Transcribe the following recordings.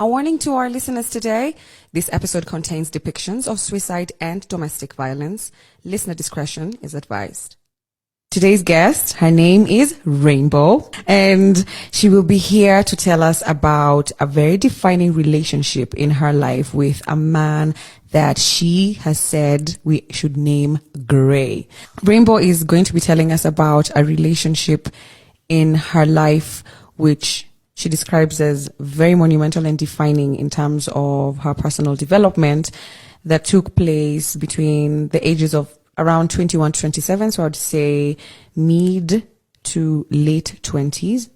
A warning to our listeners today. This episode contains depictions of suicide and domestic violence. Listener discretion is advised. Today's guest, her name is Rainbow, and she will be here to tell us about a very defining relationship in her life with a man that she has said we should name Gray. Rainbow is going to be telling us about a relationship in her life which she describes as very monumental and defining in terms of her personal development that took place between the ages of around 21 to 27. So I'd say mid to late 20s.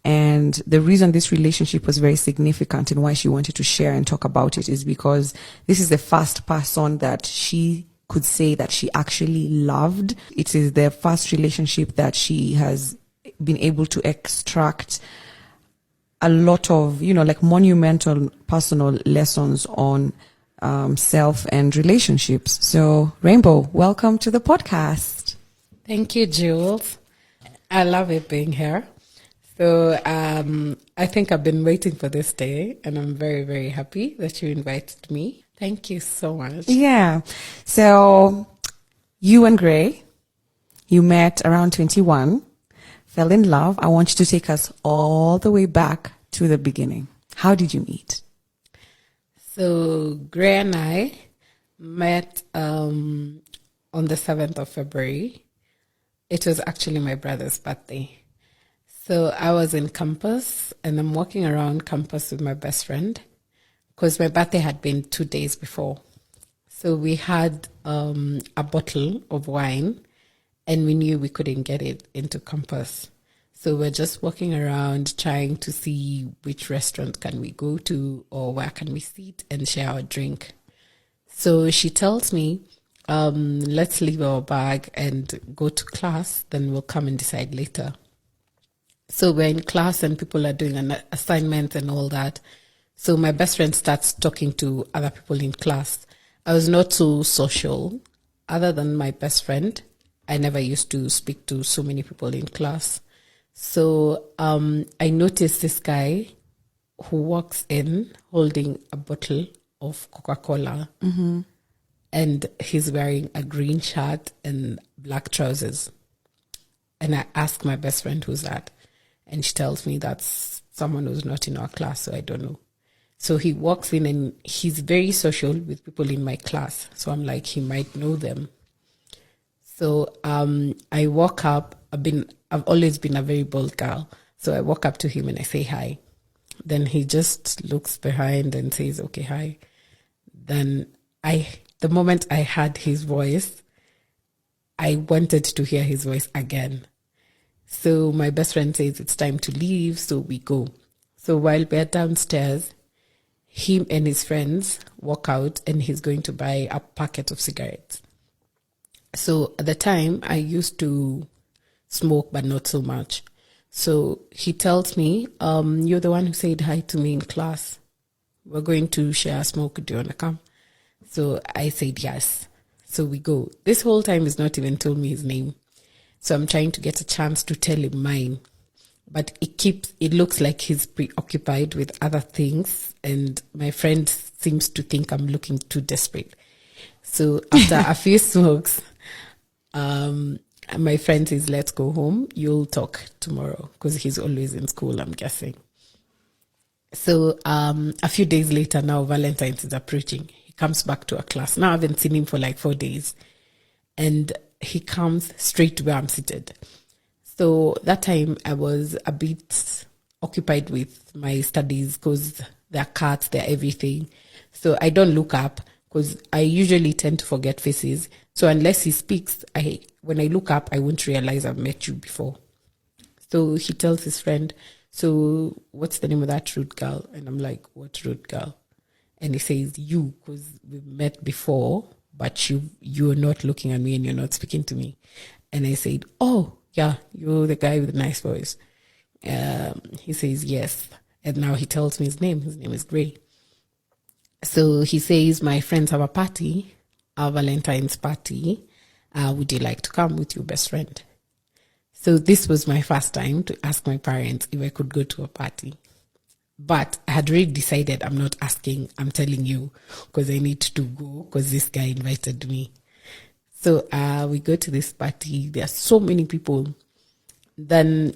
And the reason this relationship was very significant and why she wanted to share and talk about it is because this is the first person that she could say that she actually loved. It is the first relationship that she has been able to extract a lot of, like monumental personal lessons on self and relationships. So, Rainbow, welcome to the podcast. Thank you, Jules. I love it being here. So, I think I've been waiting for this day, and I'm very, very happy that you invited me. Thank you so much. Yeah. So, you and Gray, you met around 21. Fell in love. I want you to take us all the way back to the beginning. How did you meet? So Gray and I met on the 7th of February. It was actually my brother's birthday. So I was in campus and I'm walking around campus with my best friend because my birthday had been 2 days before. So we had a bottle of wine and we knew we couldn't get it into campus. So we're just walking around trying to see which restaurant can we go to or where can we sit and share our drink. So she tells me, let's leave our bag and go to class, then we'll come and decide later. So we're in class and people are doing an assignment and all that. So my best friend starts talking to other people in class. I was not so social. Other than my best friend, I never used to speak to so many people in class. So I noticed this guy who walks in holding a bottle of Coca-Cola and he's wearing a green shirt and black trousers. And I ask my best friend, who's that? And she tells me that's someone who's not in our class, so I don't know. So he walks in and he's very social with people in my class. So I'm like, he might know them. So I walk up. I've always been a very bold girl. So I walk up to him and I say hi. Then he just looks behind and says, okay, hi. Then the moment I heard his voice, I wanted to hear his voice again. So my best friend says it's time to leave, so we go. So while we're downstairs, him and his friends walk out and he's going to buy a packet of cigarettes. So at the time, I used to smoke, but not so much. So he tells me, you're the one who said hi to me in class. We're going to share a smoke. Do you want to come? So I said yes. So we go. This whole time he's not even told me his name. So I'm trying to get a chance to tell him mine. But it looks like he's preoccupied with other things. And my friend seems to think I'm looking too desperate. So after a few smokes, my friend says, let's go home. You'll talk tomorrow because he's always in school, I'm guessing. So a few days later now, Valentine's is approaching. He comes back to our class. Now I haven't seen him for like 4 days. And he comes straight to where I'm seated. So that time I was a bit occupied with my studies because they're cards, they're everything. So I don't look up because I usually tend to forget faces. So unless he speaks, when I look up, I won't realize I've met you before. So he tells his friend, so what's the name of that rude girl? And I'm like, what rude girl? And he says, you, because we've met before, but you're not looking at me and you're not speaking to me. And I said, oh, yeah, you're the guy with the nice voice. He says, yes. And now he tells me his name. His name is Gray. So he says, my friends have a party, a Valentine's party. Would you like to come with your best friend? So this was my first time to ask my parents if I could go to a party. But I had already decided I'm not asking, I'm telling you, because I need to go because this guy invited me. So we go to this party. There are so many people. Then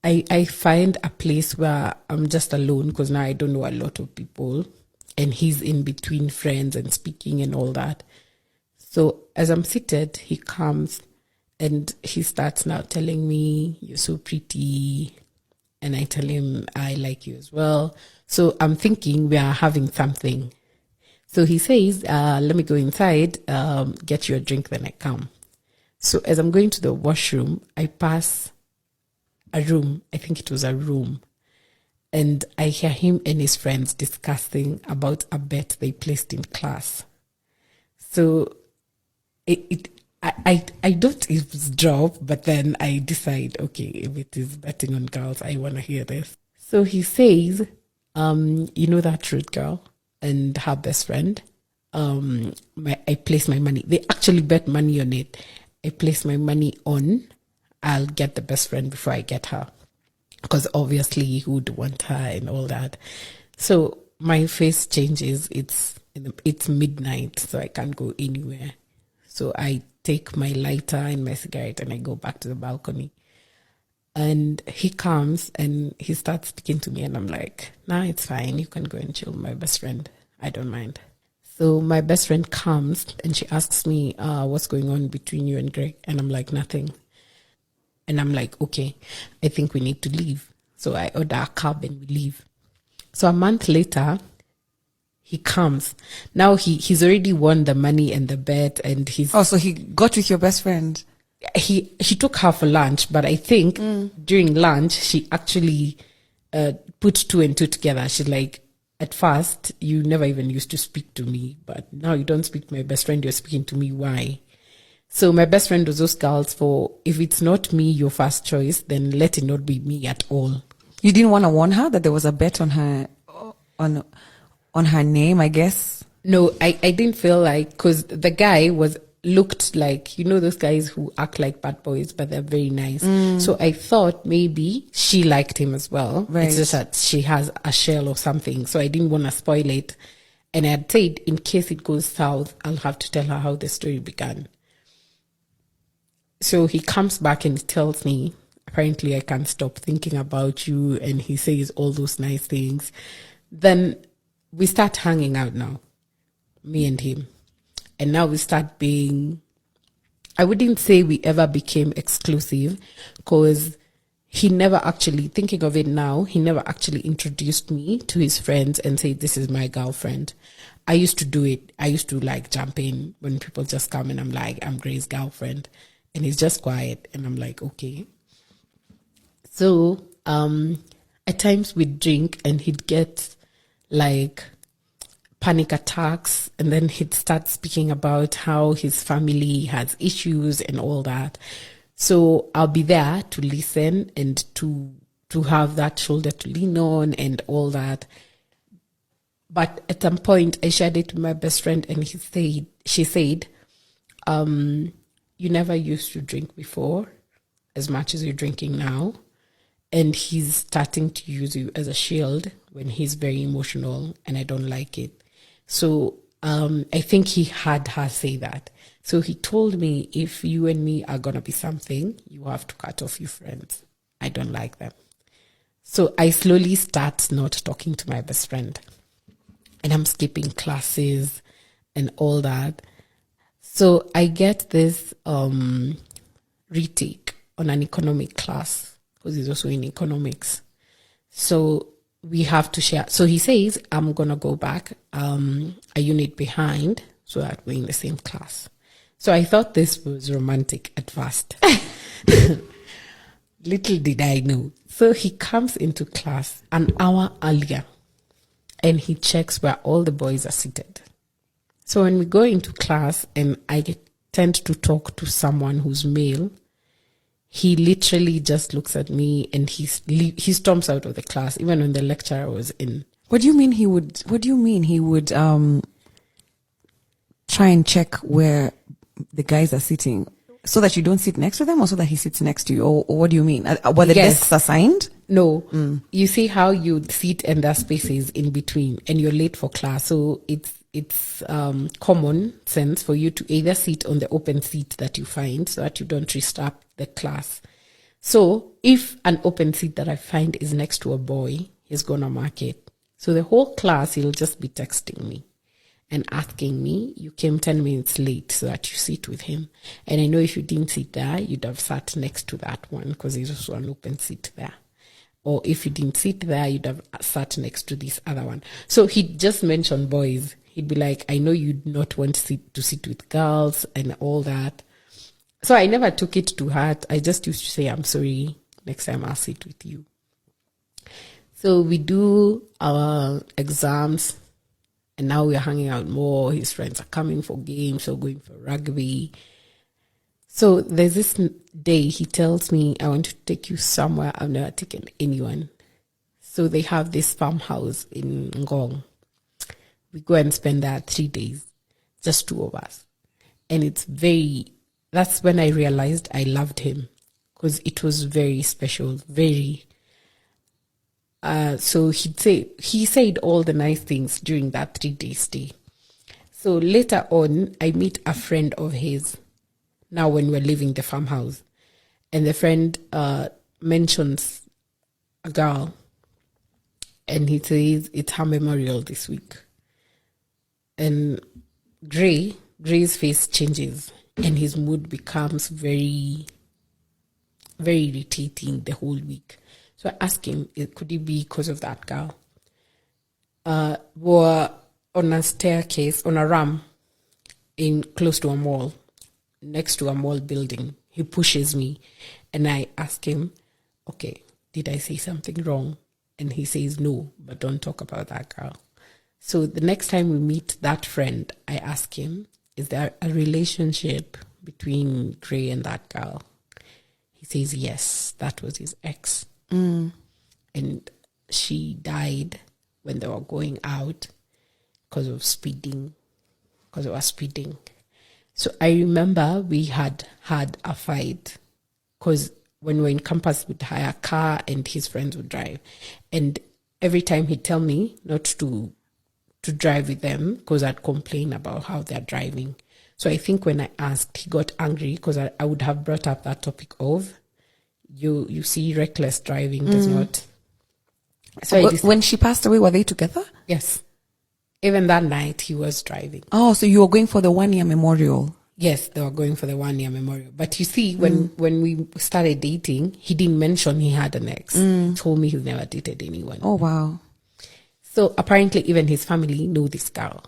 I find a place where I'm just alone because now I don't know a lot of people. And he's in between friends and speaking and all that. So as I'm seated, he comes and he starts now telling me, "You're so pretty." And I tell him, "I like you as well." So I'm thinking we are having something. So he says, "Let me go inside, get you a drink, then I come." So as I'm going to the washroom, I pass a room. I think it was a room. And I hear him and his friends discussing about a bet they placed in class. So I don't eavesdrop, but then I decide, okay, if it is betting on girls, I want to hear this. So he says, "You know that rude girl and her best friend? I place my money. They actually bet money on it. I place my money on I'll get the best friend before I get her. Because obviously he would want her and all that." So my face changes. It's midnight, so I can't go anywhere. So I take my lighter and my cigarette and I go back to the balcony. And he comes and he starts speaking to me and I'm like, "Nah, it's fine. You can go and chill with my best friend. I don't mind." So my best friend comes and she asks me, "What's going on between you and Greg?" And I'm like, "Nothing." And I'm like, "Okay, I think we need to leave." So I order a cab and we leave. So a month later, he comes. Now he's already won the money and the bet, and he's... Oh, so he got with your best friend. He took her for lunch, but I think during lunch, she actually put two and two together. She's like, "At first, you never even used to speak to me, but now you don't speak to my best friend, you're speaking to me. Why?" So my best friend was those girls for, if it's not me, your first choice, then let it not be me at all. You didn't want to warn her that there was a bet on her name, I guess? No, I didn't feel like, because the guy looked like, you know, those guys who act like bad boys, but they're very nice. So I thought maybe she liked him as well. Right. It's just that she has a shell or something. So I didn't want to spoil it. And I had said, in case it goes south, I'll have to tell her how the story began. So he comes back and tells me, "Apparently I can't stop thinking about you." And he says all those nice things. Then we start hanging out now, me and him. And now we start being, I wouldn't say we ever became exclusive, because he never actually, thinking of it now, he never actually introduced me to his friends and said, "This is my girlfriend." I used to do it. I used to like jump in when people just come and I'm like, "I'm Gray's girlfriend." And he's just quiet. And I'm like, okay. So at times we'd drink and he'd get like panic attacks. And then he'd start speaking about how his family has issues and all that. So I'll be there to listen and to have that shoulder to lean on and all that. But at some point I shared it with my best friend and she said, "You never used to drink before as much as you're drinking now. And he's starting to use you as a shield when he's very emotional, and I don't like it." So I think he had her say that. So he told me, "If you and me are going to be something, you have to cut off your friends. I don't like them." So I slowly start not talking to my best friend. And I'm skipping classes and all that. So I get this retake on an economic class, because he's also in economics. So we have to share. So he says, "I'm going to go back a unit behind so that we're in the same class." So I thought this was romantic at first. Little did I know. So he comes into class an hour earlier and he checks where all the boys are seated. So when we go into class and I tend to talk to someone who's male, he literally just looks at me and he storms out of the class, even when the lecturer was in. What do you mean he would try and check where the guys are sitting so that you don't sit next to them, or so that he sits next to you? Or what do you mean? Were the Yes. desks assigned? No, you see how you sit and there are spaces in between, and you're late for class. So it's common sense for you to either sit on the open seat that you find, so that you don't disrupt the class. So if an open seat that I find is next to a boy, he's gonna mark it. So the whole class, he'll just be texting me and asking me, you came 10 minutes late, so that you sit with him. And I know if you didn't sit there, you'd have sat next to that one, because there's also an open seat there. Or if you didn't sit there, you'd have sat next to this other one. So he just mentioned boys. He'd be like, I know you'd not want to sit with girls and all that. So I never took it to heart. I just used to say, I'm sorry, next time I'll sit with you. So we do our exams, and now we're hanging out more. His friends are coming for games or going for rugby. So there's this day he tells me, I want to take you somewhere I've never taken anyone. So they have this farmhouse in Ngong. We go and spend there 3 days, just two of us. And that's when I realized I loved him, because it was very special, very. So he said all the nice things during that 3-day stay. So later on, I meet a friend of his, now when we're leaving the farmhouse, and the friend mentions a girl, and he says it's her memorial this week. And Gray's face changes, and his mood becomes very, very irritating the whole week. So I asked him, could it be because of that girl? We're on a staircase, on a ramp, close to a mall, next to a mall building. He pushes me, and I ask him, okay, did I say something wrong? And he says, no, but don't talk about that girl. So the next time we meet that friend, I ask him, is there a relationship between Gray and that girl? He says, yes, that was his ex. And she died when they were going out because of speeding, because they were speeding. So I remember we had a fight, because when we were in campus, we'd hire a car and his friends would drive. And every time he'd tell me not to drive with them, because I'd complain about how they're driving. So I think when I asked, he got angry, because I would have brought up that topic of, you see, reckless driving does not. So when she passed away, were they together? Yes. Even that night, he was driving. Oh, so you were going for the 1-year memorial. Yes, they were going for the 1-year memorial. But you see, when we started dating, he didn't mention he had an ex. He told me he's never dated anyone. Oh, wow. So apparently even his family know this girl.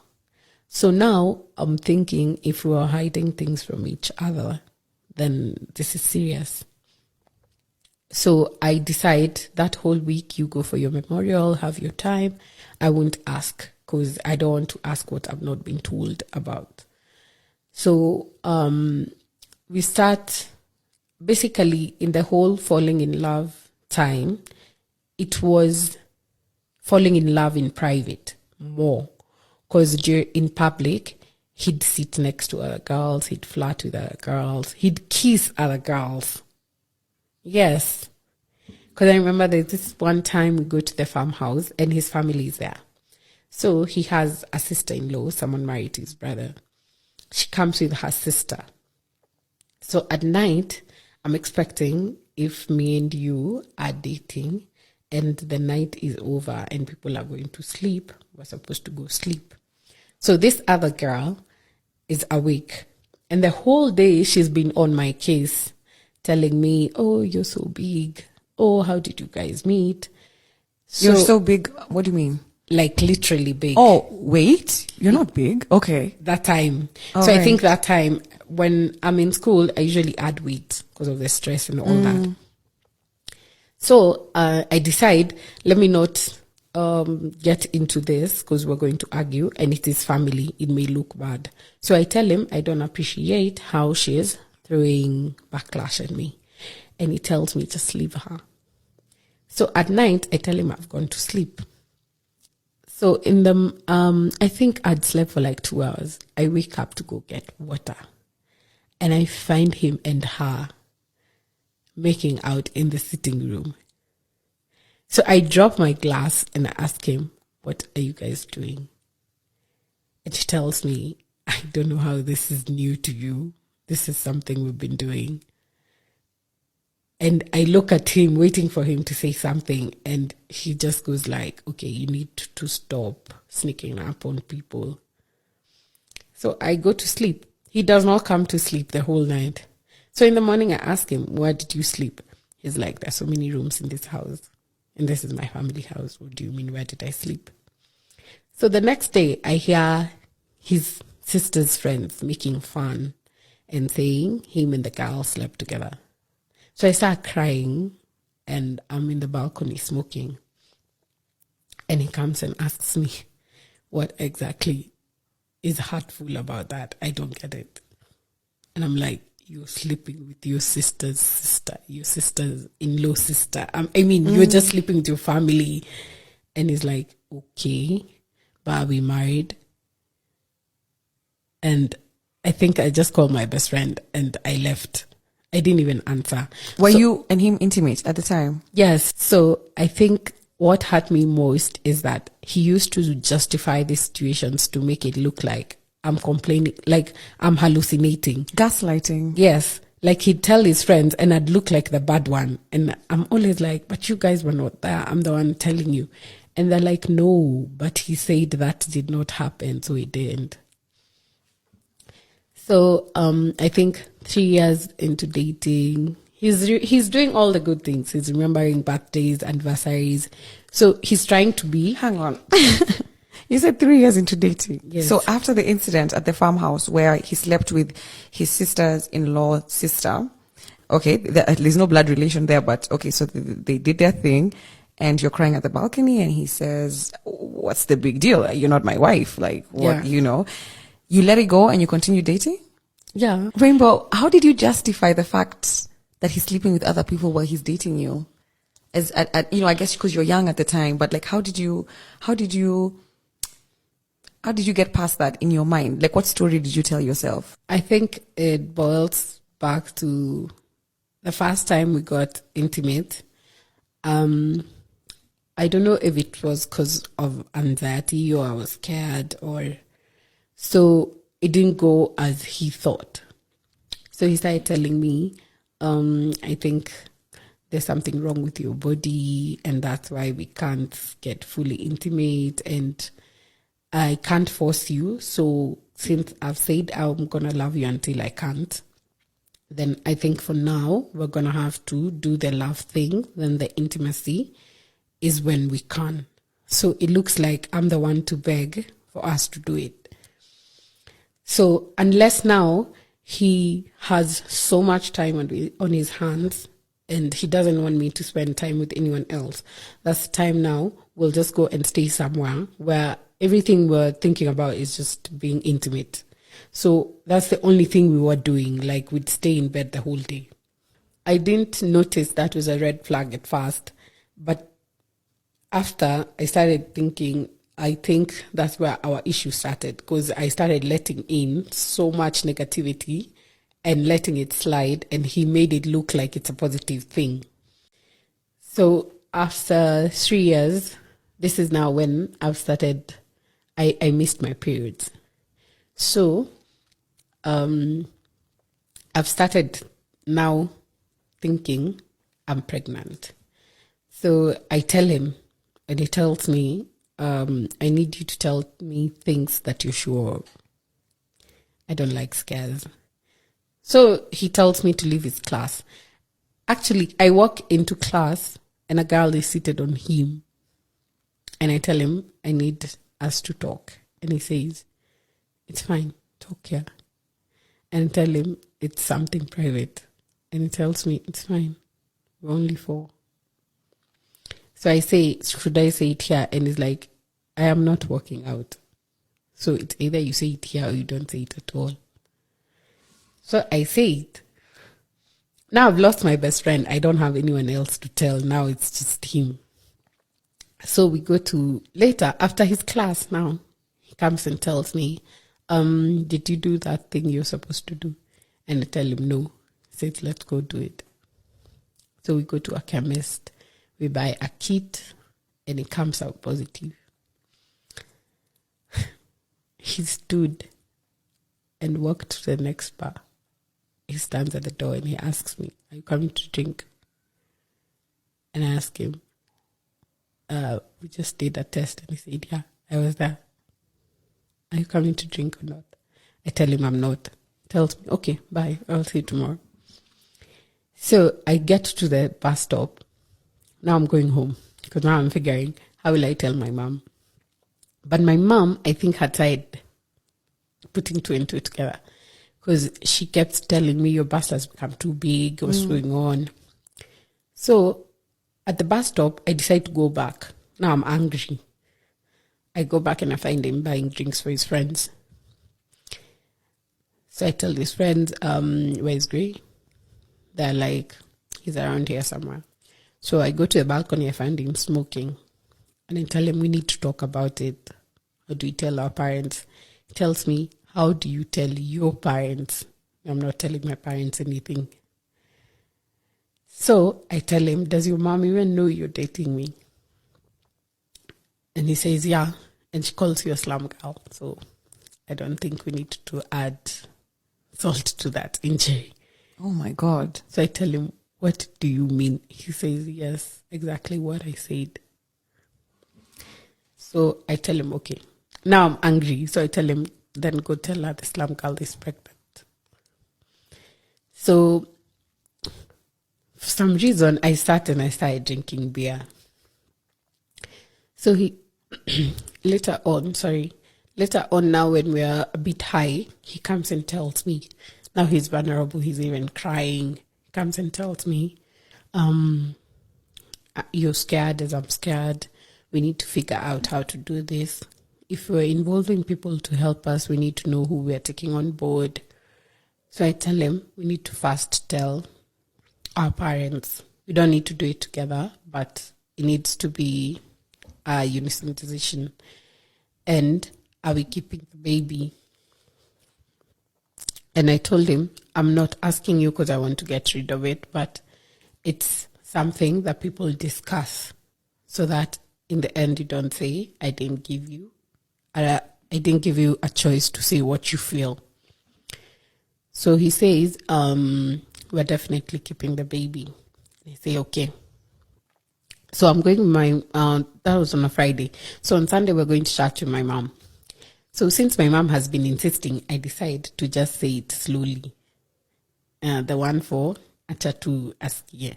So now I'm thinking, if we are hiding things from each other, then this is serious. So I decide that whole week, you go for your memorial, have your time. I won't ask, because I don't want to ask what I've not been told about. So we start, basically, in the whole falling in love time, it was falling in love in private more, because in public, he'd sit next to other girls, he'd flirt with other girls, he'd kiss other girls. Yes, because I remember there's this one time we go to the farmhouse and his family is there. So he has a sister-in-law, someone married to his brother. She comes with her sister. So at night, I'm expecting, if me and you are dating and the night is over and people are going to sleep, we're supposed to go sleep. So this other girl is awake, and the whole day she's been on my case, telling me, oh, you're so big. Oh, how did you guys meet? You're so big. What do you mean? Like literally big. Oh, wait. You're not big. Okay. That time. All so right. I think that time, when I'm in school, I usually add weight because of the stress and all that. So I decide, let me not get into this, because we're going to argue, and it is family. It may look bad. So I tell him I don't appreciate how she's throwing backlash at me. And he tells me just leave her. So at night, I tell him I've gone to sleep. So in the, I think I'd slept for like 2 hours. I wake up to go get water. And I find him and her making out in the sitting room. So I drop my glass and I ask him, what are you guys doing? And she tells me, I don't know how this is new to you. This is something we've been doing. And I look at him, waiting for him to say something. And he just goes like, okay, you need to stop sneaking up on people. So I go to sleep. He does not come to sleep the whole night. So in the morning, I ask him, where did you sleep? He's like, there's so many rooms in this house. And this is my family house. What do you mean, where did I sleep? So the next day, I hear his sister's friends making fun and saying him and the girl slept together. So I start crying and I'm in the balcony smoking. And he comes and asks me, what exactly is hurtful about that? I don't get it. And I'm like, you're sleeping with your sister's sister, your sister's in-law sister. You're just sleeping with your family. And he's like, okay, but are we married? And I think I just called my best friend and I left. I didn't even answer. Were you and him intimate at the time? Yes. So I think what hurt me most is that he used to justify these situations to make it look like I'm complaining, like I'm hallucinating. Gaslighting. Yes. Like he'd tell his friends and I'd look like the bad one. And I'm always like, but you guys were not there. I'm the one telling you. And they're like, no, but he said that did not happen. So it didn't. So I think 3 years into dating, he's doing all the good things. He's remembering birthdays, anniversaries. So he's trying to be. Hang on. You said 3 years into dating. Yes. So after the incident at the farmhouse where he slept with his sister's in-law sister, okay, there's no blood relation there, but okay, so they did their thing and you're crying at the balcony and he says, what's the big deal? You're not my wife. Like, what, You let it go and you continue dating? Yeah. Rainbow, how did you justify the fact that he's sleeping with other people while he's dating you? I guess because you're young at the time, but like, how did you get past that in your mind? Like, what story did you tell yourself? I think it boils back to the first time we got intimate. I don't know if it was because of anxiety or I was scared so it didn't go as he thought. So he started telling me, I think there's something wrong with your body and that's why we can't get fully intimate and I can't force you. So since I've said I'm going to love you until I can't, then I think for now we're going to have to do the love thing. Then the intimacy is when we can. So it looks like I'm the one to beg for us to do it. So unless now he has so much time on his hands and he doesn't want me to spend time with anyone else, that's the time now we'll just go and stay somewhere where everything we're thinking about is just being intimate. So that's the only thing we were doing. Like we'd stay in bed the whole day. I didn't notice that was a red flag at first, but after I started thinking, I think that's where our issue started because I started letting in so much negativity and letting it slide and he made it look like it's a positive thing. So after 3 years, this is now when I've started, I missed my periods. So I've started now thinking I'm pregnant. So I tell him and he tells me, I need you to tell me things that you're sure of. I don't like scares. So he tells me to leave his class. Actually, I walk into class and a girl is seated on him. And I tell him, I need us to talk. And he says, it's fine, talk here. And I tell him, it's something private. And he tells me, it's fine, we're only 4. So I say, should I say it here? And he's like, I am not working out. So it's either you say it here or you don't say it at all. So I say it. Now I've lost my best friend. I don't have anyone else to tell. Now it's just him. So we go to later after his class now. He comes and tells me, did you do that thing you're supposed to do? And I tell him no. He says, let's go do it. So we go to a chemist. We buy a kit and it comes out positive. He stood and walked to the next bar. He stands at the door and he asks me, "Are you coming to drink?" And I ask him, "We just did a test." And he said, "Yeah, I was there. Are you coming to drink or not?" I tell him I'm not. He tells me, "Okay, bye. I'll see you tomorrow." So I get to the bus stop. Now I'm going home because now I'm figuring, how will I tell my mom? But my mom, I think, had tried putting two and two together because she kept telling me, "Your bus has become too big. What's going on?" So at the bus stop, I decide to go back. Now I'm angry. I go back and I find him buying drinks for his friends. So I tell his friends, "Where's Gray?" They're like, "He's around here somewhere." So I go to the balcony, I find him smoking. And I tell him, "We need to talk about it. How do we tell our parents?" He tells me, "How do you tell your parents?" I'm not telling my parents anything. So I tell him, "Does your mom even know you're dating me?" And he says, "Yeah." And she calls you a slum girl. So I don't think we need to add salt to that injury. Oh my God. So I tell him, "What do you mean?" He says, "Yes, exactly what I said." So I tell him, "Okay." Now I'm angry. So I tell him, "Then go tell her the slum girl is pregnant." So for some reason, I started drinking beer. So he, later on now when we are a bit high, he comes and tells me, now he's vulnerable, he's even crying. He comes and tells me, "You're scared as I'm scared. We need to figure out how to do this. If we're involving people to help us, we need to know who we're taking on board." So I tell him, we need to first tell our parents. We don't need to do it together, but it needs to be a unison decision. And are we keeping the baby? And I told him, I'm not asking you because I want to get rid of it, but it's something that people discuss so that in the end you don't say, I didn't give you a choice to say what you feel. So he says, we're definitely keeping the baby. I say, okay. So I'm going that was on a Friday. So on Sunday, we're going to church with my mom. So since my mom has been insisting, I decide to just say it slowly. The one for Achatu Askie.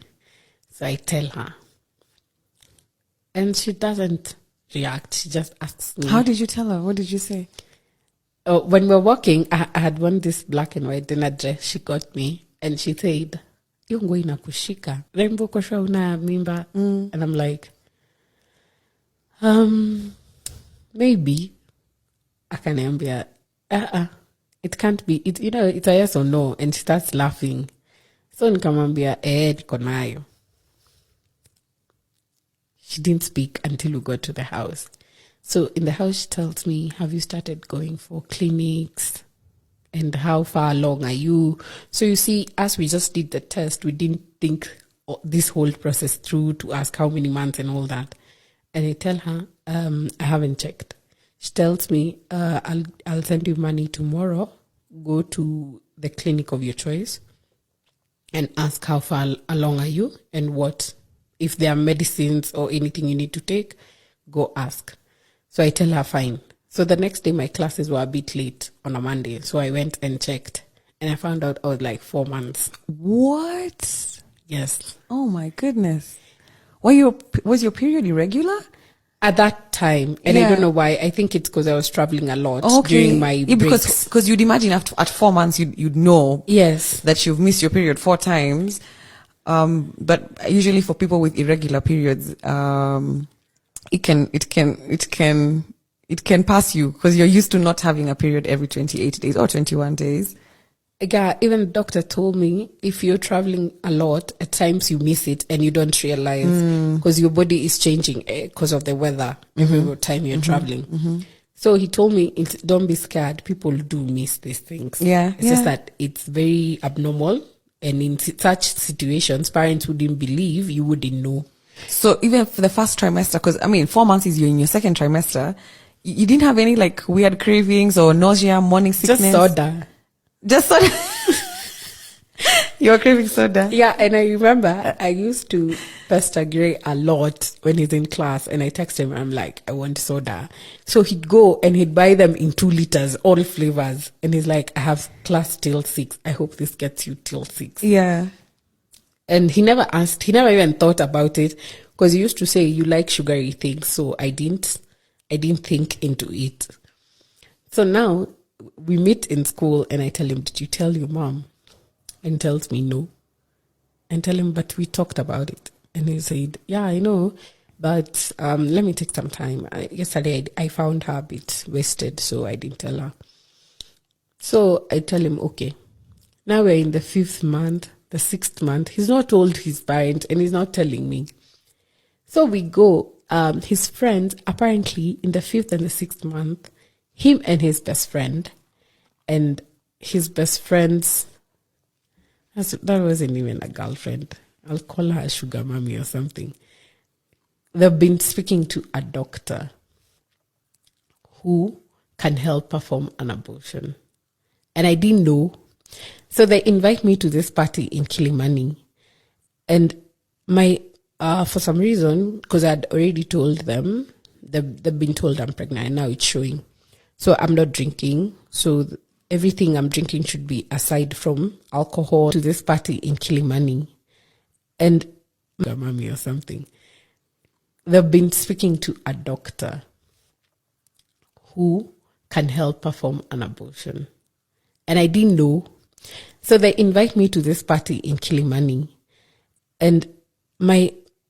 So I tell her. And she doesn't react. She just asks me. How did you tell her? What did you say? When we're walking, I had worn this black and white dinner dress she got me. And she said, "Yung nguo inakushika. Rainbow kosha una mimba." And I'm like, maybe. Akaniambia, it can't be. It's a yes or no. And she starts laughing. So nikamwambia, niko nayo. She didn't speak until we got to the house. So in the house, she tells me, "Have you started going for clinics? And how far along are you?" So you see, as we just did the test, we didn't think this whole process through to ask how many months and all that. And I tell her, I haven't checked. She tells me, I'll send you money tomorrow. Go to the clinic of your choice and ask how far along are you and what, if there are medicines or anything you need to take, go ask. So I tell her, fine. So the next day, my classes were a bit late on a Monday. So I went and checked and I found out I was like 4 months. What? Yes. Oh my goodness. Was your period irregular? At that time, and I don't know why. I think it's because I was traveling a lot during my breaks. Because you'd imagine at 4 months you'd know that you've missed your period 4 times. But usually for people with irregular periods, it can pass you because you're used to not having a period every 28 days or 21 days. Yeah, even the doctor told me if you're traveling a lot, at times you miss it and you don't realize because your body is changing because of the weather every time you're traveling. So he told me, don't be scared. People do miss these things. It's just that it's very abnormal. And in such situations, parents wouldn't believe, you wouldn't know. So even for the first trimester, because I mean, 4 months is you're in your second trimester, you didn't have any like weird cravings or nausea, morning sickness? Just soda. Just soda. You were craving soda. Yeah, and I remember I used to pester Gray a lot when he's in class, and I text him, I'm like, I want soda. So he'd go and he'd buy them in 2 liters, all flavors. And he's like, I have class till 6. I hope this gets you till 6. Yeah. And he never asked, he never even thought about it, because he used to say, you like sugary things. So I didn't think into it. So now we meet in school and I tell him, did you tell your mom? And he tells me no. And tell him, but we talked about it. And he said, yeah, I know, but let me take some time. Yesterday I found her a bit wasted, so I didn't tell her. So I tell him, okay, now we're in the 5th month, the 6th month. He's not told his parents and he's not telling me. So we go, his friends, apparently in the 5th and the 6th month, him and his best friend, and his best friend's, that wasn't even a girlfriend. I'll call her a sugar mommy or something. They've been speaking to a doctor who can help perform an abortion. And I didn't know. So they invite me to this party in Kilimani. And for some reason, because I'd already told them, they've been told I'm pregnant, and now it's showing. So I'm not drinking. So everything I'm drinking should be aside from alcohol. To this party in Kilimani. And mommy or something. They've been speaking to a doctor who can help perform an abortion. And I didn't know. So they invite me to this party in Kilimani. And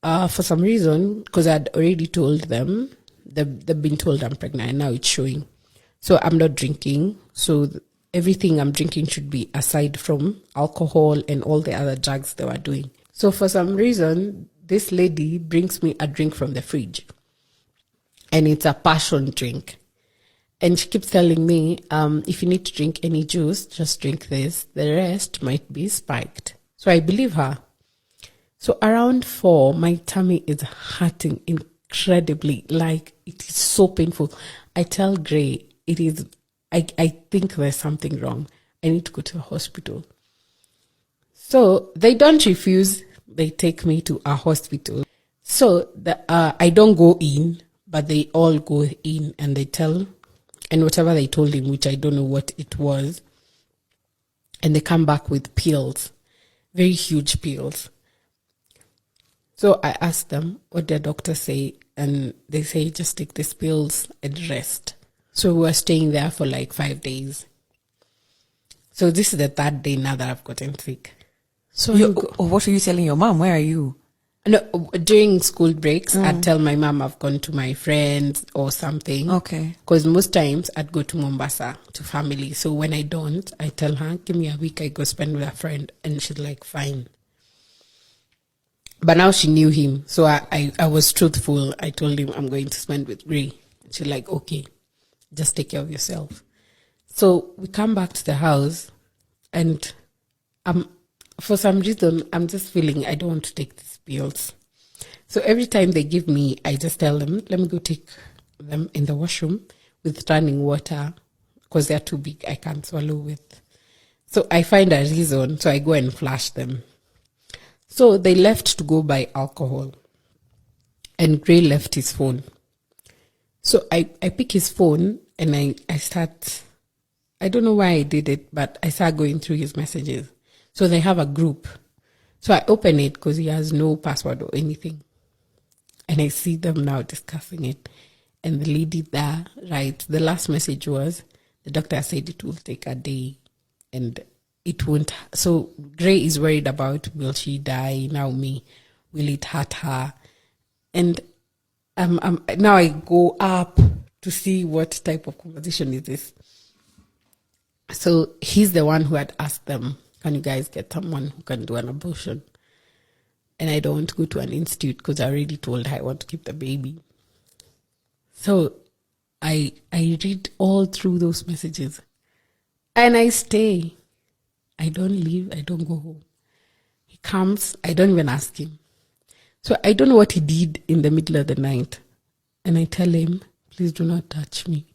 for some reason, because I'd already told them, they've been told I'm pregnant, and now it's showing. So I'm not drinking. So everything I'm drinking should be aside from alcohol and all the other drugs they were doing. So for some reason, this lady brings me a drink from the fridge. And it's a passion drink. And she keeps telling me, if you need to drink any juice, just drink this. The rest might be spiked. So I believe her. So around 4, my tummy is hurting incredibly. Like, it is so painful. I tell Gray, it is, I think there's something wrong. I need to go to a hospital. So they don't refuse. They take me to a hospital. So I don't go in, but they all go in and they tell, and whatever they told him, which I don't know what it was, and they come back with pills, very huge pills. So I asked them what their doctor say, and they say, just take these pills and rest. So we were staying there for like 5 days. So this is the 3rd day now that I've gotten sick. So what are you telling your mom? Where are you? No, during school breaks, I'd tell my mom I've gone to my friends or something. Okay. Because most times I'd go to Mombasa to family. So when I don't, I tell her, give me a week, I go spend with a friend. And she's like, fine. But now she knew him. So I was truthful. I told him I'm going to spend with Gray. She's like, okay, just take care of yourself. So we come back to the house, and for some reason, I'm just feeling I don't want to take these pills. So every time they give me, I just tell them, let me go take them in the washroom with running water, because they're too big, I can't swallow with. So I find a reason, so I go and flush them. So they left to go buy alcohol, and Gray left his phone. So I pick his phone and I start, I don't know why I did it, but I start going through his messages. So they have a group. So I open it because he has no password or anything. And I see them now discussing it. And the lady there writes, the last message was, the doctor said it will take a day and it won't. So Gray is worried about, will she die? Naomi, will it hurt her? And now I go up to see what type of conversation is this. So he's the one who had asked them, can you guys get someone who can do an abortion? And I don't want to go to an institute because I already told her I want to keep the baby. So I read all through those messages. And I stay. I don't leave. I don't go home. He comes. I don't even ask him. So I don't know what he did in the middle of the night. And I tell him, please do not touch me.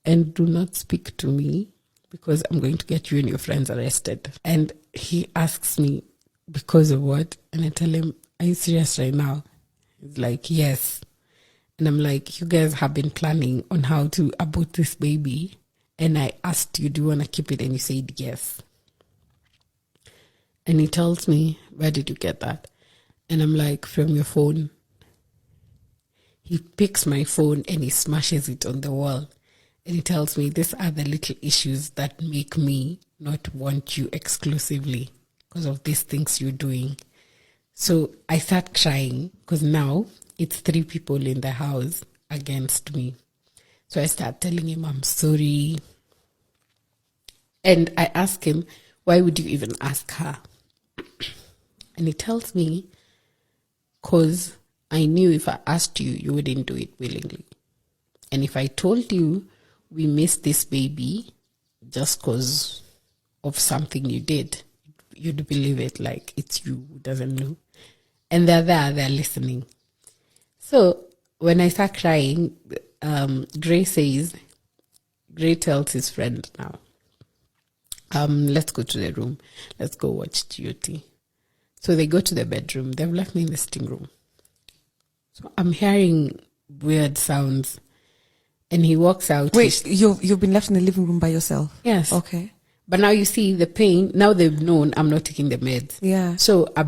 And do not speak to me because I'm going to get you and your friends arrested. And he asks me, because of what? And I tell him, are you serious right now? He's like, yes. And I'm like, you guys have been planning on how to abort this baby. And I asked you, do you want to keep it? And you said yes. And he tells me, where did you get that? And I'm like, from your phone. He picks my phone and he smashes it on the wall. And he tells me, these are the little issues that make me not want you exclusively because of these things you're doing. So I start crying because now it's 3 people in the house against me. So I start telling him I'm sorry. And I ask him, why would you even ask her? And he tells me, because I knew if I asked you, you wouldn't do it willingly. And if I told you we missed this baby just because of something you did, you'd believe it like it's you who doesn't know. And they're listening. So when I start crying, Gray tells his friend now, let's go to the room. Let's go watch GOT. So they go to the bedroom. They've left me in the sitting room. So I'm hearing weird sounds. And he walks out. Wait, you've been left in the living room by yourself? Yes. Okay. But now you see the pain. Now they've known I'm not taking the meds. Yeah. So I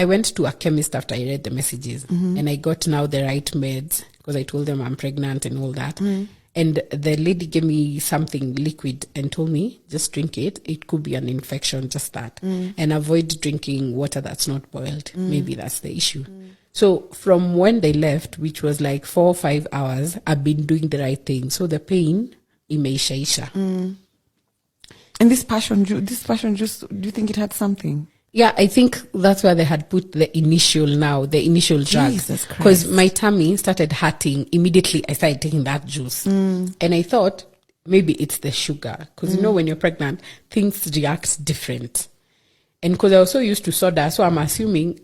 went to a chemist after I read the messages. And I got now the right meds because I told them I'm pregnant and all that. And the lady gave me something liquid and told me, just drink it. It could be an infection, just that. And avoid drinking water that's not boiled. Maybe that's the issue. So from when they left, which was like 4 or 5 hours, I've been doing the right thing. So the pain, imeishaisha. And this passion juice, do you think it had something? Yeah, I think that's where they had put the initial drugs. Because my tummy started hurting. Immediately, I started taking that juice. And I thought, maybe it's the sugar. Because you know, when you're pregnant, things react different. And because I was so used to soda, so I'm assuming,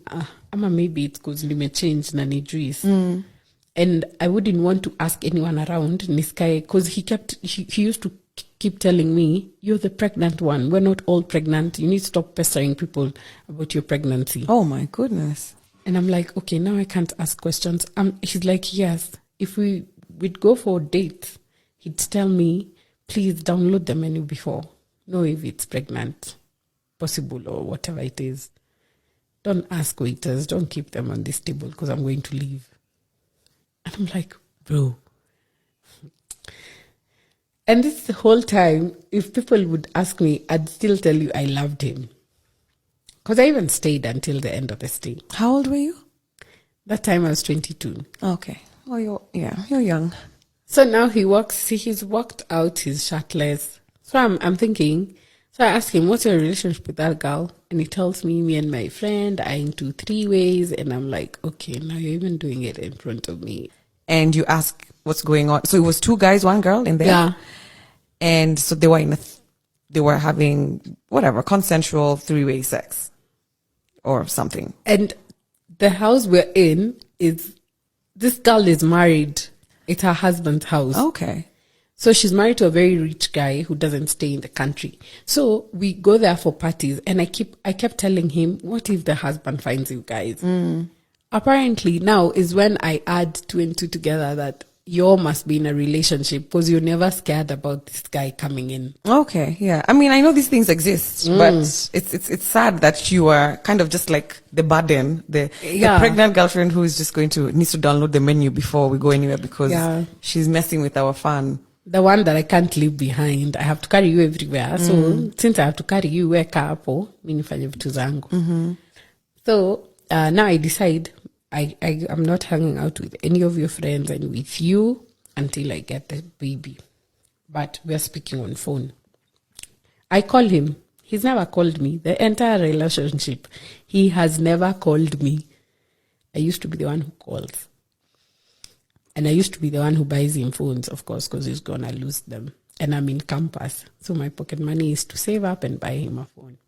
maybe it's because lime changed nani juice. And I wouldn't want to ask anyone around Niskai, because he used to keep telling me, you're the pregnant one. We're not all pregnant. You need to stop pestering people about your pregnancy. Oh my goodness. And I'm like, okay, now I can't ask questions. He's like, yes, if we'd go for dates, he'd tell me, please download the menu before. Know if it's pregnant, possible or whatever it is. Don't ask waiters. Don't keep them on this table because I'm going to leave. And I'm like, bro. And this whole time, if people would ask me, I'd still tell you I loved him. Because I even stayed until the end of the stay. How old were you? That time I was 22. Okay. Oh, you're young. So now he's walked out, he's shirtless. So I'm thinking, so I asked him, what's your relationship with that girl? And he tells me and my friend are into 3 ways. And I'm like, okay, now you're even doing it in front of me. And you ask what's going on. So it was 2 guys, 1 girl in there? Yeah. And so they were having whatever, consensual 3-way sex or something. And the house we're in this girl is married. It's her husband's house. Okay. So she's married to a very rich guy who doesn't stay in the country. So we go there for parties, and I kept telling him, what if the husband finds you guys? Apparently now is when I add 2 and 2 together that you must be in a relationship because you're never scared about this guy coming in. Okay, yeah. I mean, I know these things exist, but it's sad that you are kind of just like the burden, the pregnant girlfriend who is just needs to download the menu before we go anywhere because she's messing with our fun. The one that I can't leave behind. I have to carry you everywhere. So since I have to carry you, weka hapo, mimi nifanye vitu zangu. So now I decide I'm not hanging out with any of your friends and with you until I get the baby. But we're speaking on phone. I call him. He's never called me. The entire relationship, he has never called me. I used to be the one who calls. And I used to be the one who buys him phones, of course, because he's going to lose them. And I'm in campus. So my pocket money is to save up and buy him a phone.